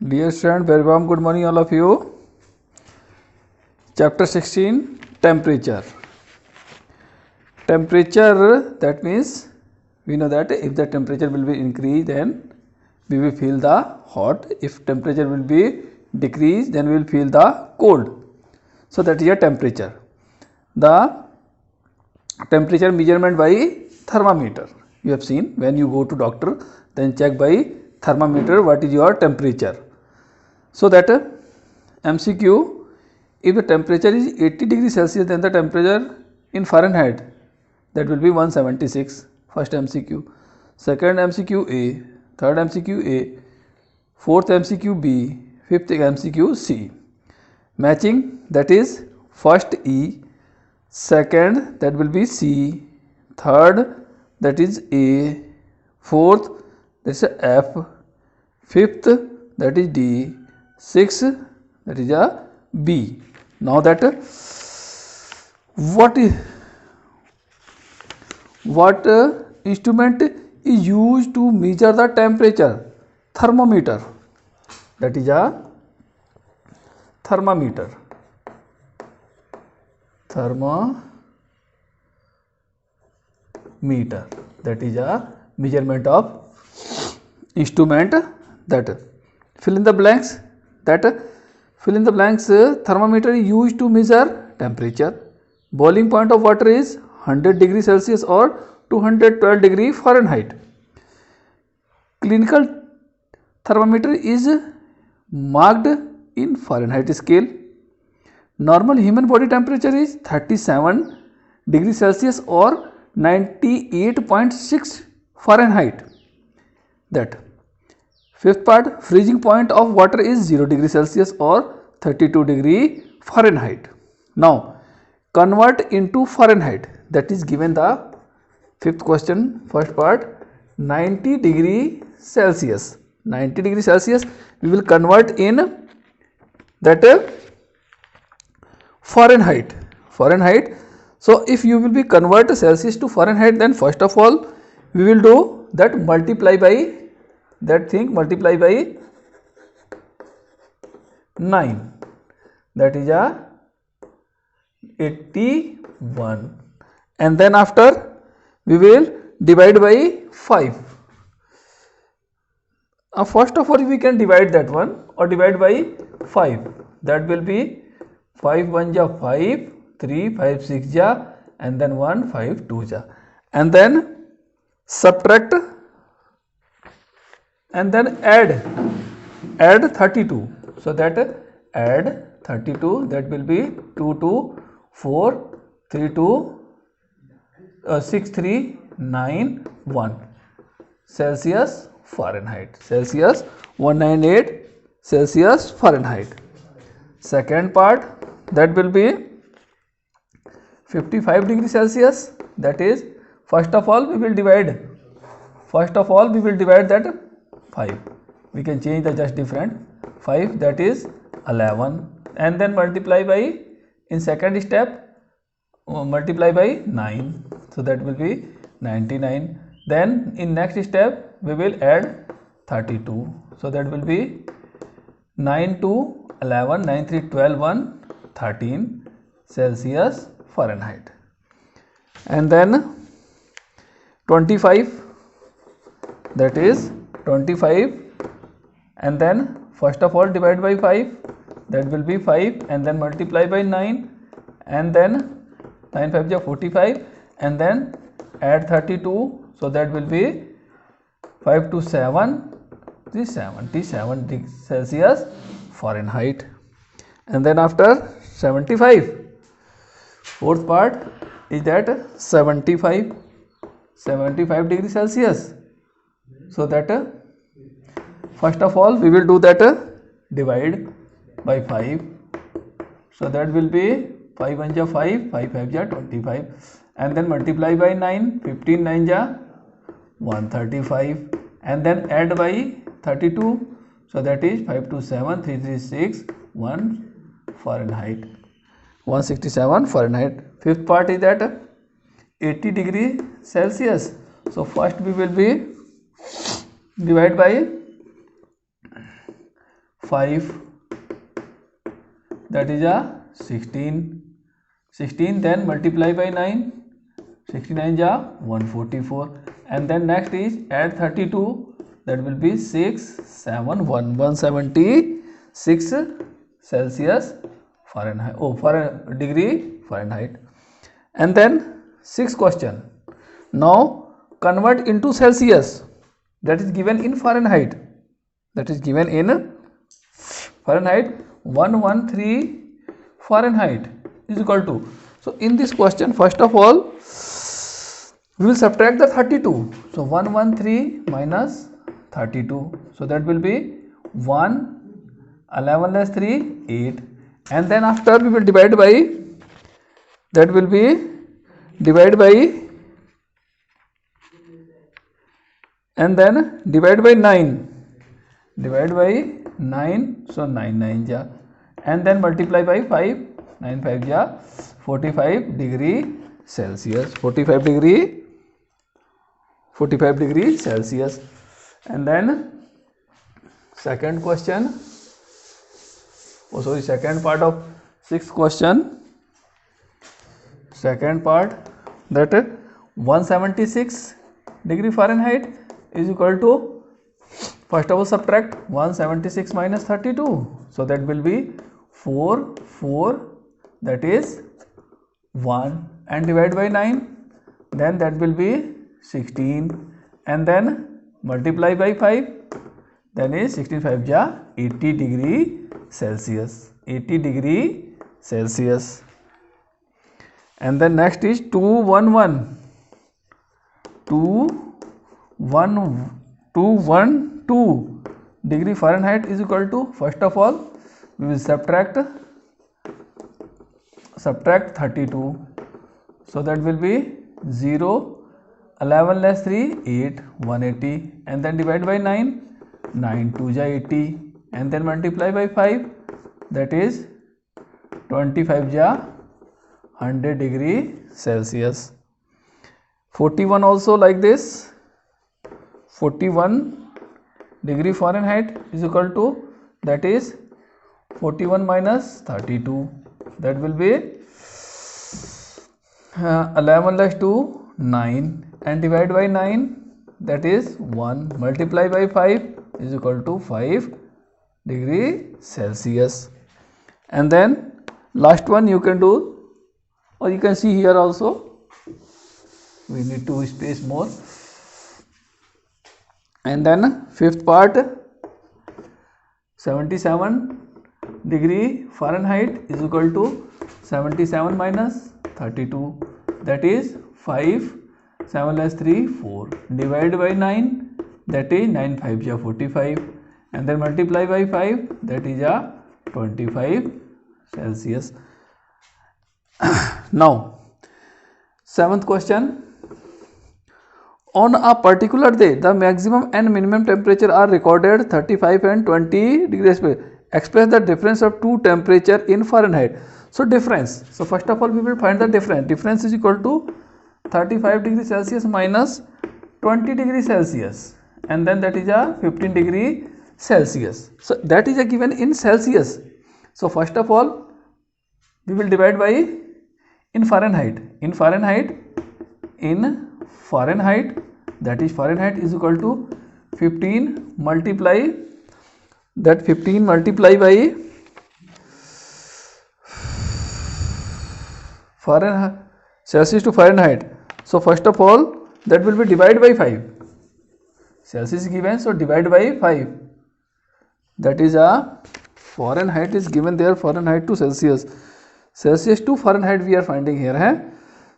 Dear student, very warm good morning all of you. Chapter 16, temperature. Temperature, that means we know that if the temperature will be increased, then we will feel the hot. If temperature will be decreased, then we will feel the cold. So that is a temperature. The temperature measurement by thermometer. You have seen when you go to doctor, then check by thermometer what is your temperature. So that MCQ, if the temperature is 80 degrees Celsius, then the temperature in Fahrenheit, that will be 176. First MCQ. Second MCQ A, third MCQ A, fourth MCQ B, fifth MCQ C. Matching, that is first E, second that will be C, third that is A, fourth that is F, fifth that is D, sixth that is a B. Now that what instrument is used to measure the temperature? Thermometer. That is a thermometer. Thermometer, that is a measurement of instrument. That fill in the blanks. Thermometer is used to measure temperature. Boiling point of water is 100 degrees Celsius or 212 degrees Fahrenheit. Clinical thermometer is marked in Fahrenheit scale. Normal human body temperature is 37 degrees Celsius or 98.6 Fahrenheit. That fifth part, freezing point of water is 0 degrees Celsius or 32 degree Fahrenheit. Now convert into Fahrenheit, that is given the fifth question, first part, 90 degree Celsius. 90 degree Celsius we will convert in that Fahrenheit. So if you will be convert Celsius to Fahrenheit, then first of all we will do that multiply by 9, that is a 81, and then after we will divide by 5. First of all we can divide that one or divide by 5, that will be 5 1 ja 5, 3 5 6 ja, and then 1 5 2 ja, and then subtract and then add 32. So that add 32, that will be 2 2 4 3 2 6 3 9 1 Celsius Fahrenheit. Celsius 198 Celsius Fahrenheit. Second part, that will be 55 degrees Celsius. That is, first of all we will divide that 5. We can change the just different 5, that is 11, and then multiply by, in second step multiply by 9, so that will be 99. Then in next step we will add 32, so that will be 9 2 11, 9 3 12, 1 13 Celsius Fahrenheit. And then 25, that is 25, and then first of all divide by 5, that will be 5, and then multiply by 9, and then 9 5 is 45, and then add 32, so that will be 5 to 7 is 77 degrees Celsius Fahrenheit. And then after 75, fourth part is that 75 degrees Celsius. So that first of all we will do that divide by 5, so that will be 5 1 ja 5, 5 5 ja 25, and then multiply by 9, 15 9 ja 135, and then add by 32, so that is 5 to 7 3 3 6 1 Fahrenheit, 167 Fahrenheit. Fifth part is that 80 degree Celsius. So first we will be divide by 5, that is a 16, 16 then multiply by 9, 69 is a 144, and then next is add 32, that will be 176 Celsius Fahrenheit, degree Fahrenheit. And then sixth question, now convert into Celsius, that is given in Fahrenheit, that is given in Fahrenheit. 113 Fahrenheit is equal to, so in this question first of all we will subtract the 32, so 113 minus 32, so that will be 1, 11 less 3, 8, and then after we will divide by, that will be divide by, and then divide by 9, divide by 9, so 9 9 ja, and then multiply by 5, 9 5 ja 45 degree Celsius, 45 degree Celsius. And then second question, second part of sixth question, second part, that 176 degree Fahrenheit is equal to, first of all subtract 176 minus 32, so that will be 4, that is 1, and divide by 9, then that will be 16, and then multiply by 5, then is 16 5 ja 80 degree Celsius, 80 degree Celsius. And then next is 212 degree Fahrenheit is equal to, first of all we will subtract 32, so that will be 0, 11 less 3, 8, 180, and then divide by 9, 9 2 ja 80, and then multiply by 5, that is 25 ja 100 degree Celsius. 41 also like this, 41 degree Fahrenheit is equal to, that is 41 minus 32, that will be 11 less 2, 9, and divide by 9, that is 1, multiply by 5 is equal to 5 degree Celsius. And then last one you can do, or you can see here also, we need to space more. And then fifth part, 77 degree Fahrenheit is equal to 77 minus 32, that is 5, 7 less 3, 4, divide by 9, that is 9 5 ja 45, and then multiply by 5, that is a 25 Celsius. Now seventh question, on a particular day the maximum and minimum temperature are recorded 35 and 20 degrees. Express the difference of two temperature in Fahrenheit. So difference, so first of all we will find the difference. Difference is equal to 35 degree Celsius minus 20 degree Celsius, and then that is a 15 degree Celsius. So that is a given in Celsius. So first of all we will divide by in Fahrenheit. In Fahrenheit, that is Fahrenheit is equal to 15 multiply, that 15 multiply by Fahrenheit, Celsius to Fahrenheit. So first of all that will be divided by 5. Celsius is given, so divide by 5. That is a Fahrenheit is given there, Fahrenheit to Celsius. Celsius to Fahrenheit we are finding here.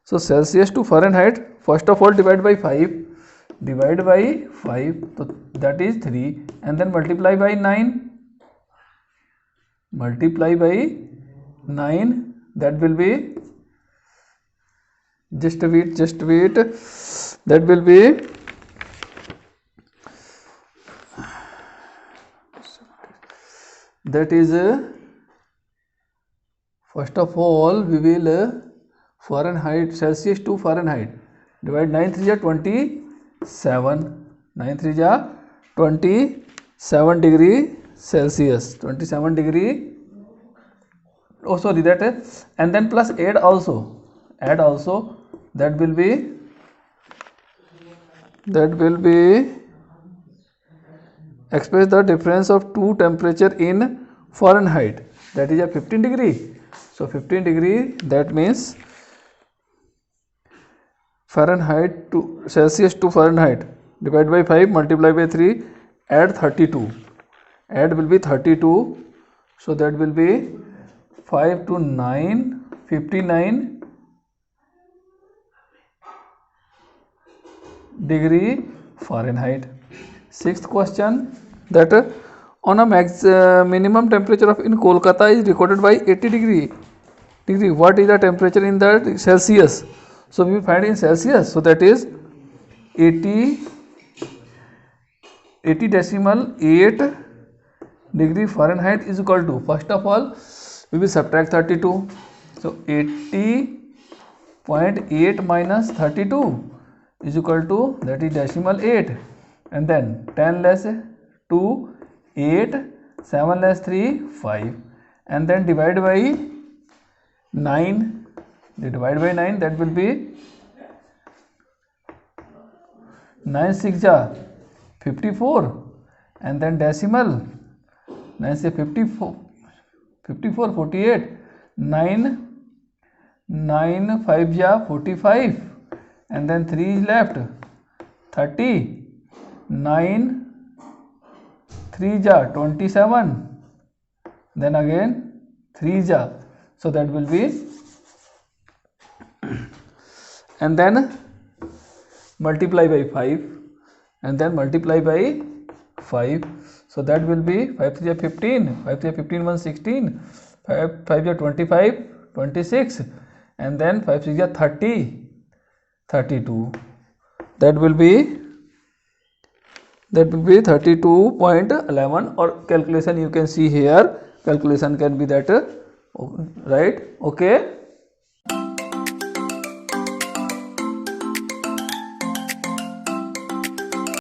So Celsius to Fahrenheit, first of all divide by 5. Divide by 5, so that is 3, and then multiply by 9. Multiply by 9, that will be, just wait, that will be that is first of all we will Fahrenheit, Celsius to Fahrenheit, divide 9 3 ja 27, 9 3 ja 27 degree Celsius, 27 degree, oh sorry, that and then plus add also, that will be express the difference of two temperature in Fahrenheit, that is a 15 degree. So 15 degree, that means Fahrenheit to Celsius to Fahrenheit, divide by 5, multiply by 3, add 32, add will be 32, so that will be 5 to 9, 59 degree Fahrenheit. Sixth question, that on a minimum temperature of in Kolkata is recorded by 80 degree, what is the temperature in that Celsius? So we find in Celsius, so that is 80 decimal 8 degree Fahrenheit is equal to, first of all we will subtract 32, so 80.8 minus 32 is equal to, that is decimal 8, and then 10 less 2 8, 7 less 3 5, and then divide by 9, that will be 9 6 ja 54, and then decimal 9 से 54 48, 9 5 ja 45, and then 3 is left 30, 9 3 ja 27, then again 3 ja, so that will be, and then multiply by 5, and then multiply by 5, so that will be 5 3 15, 5 3 15 1 16, 5 25 26, and then 5 6 30 32, that will be 32.11, or calculation you can see here, calculation can be that, right? Okay.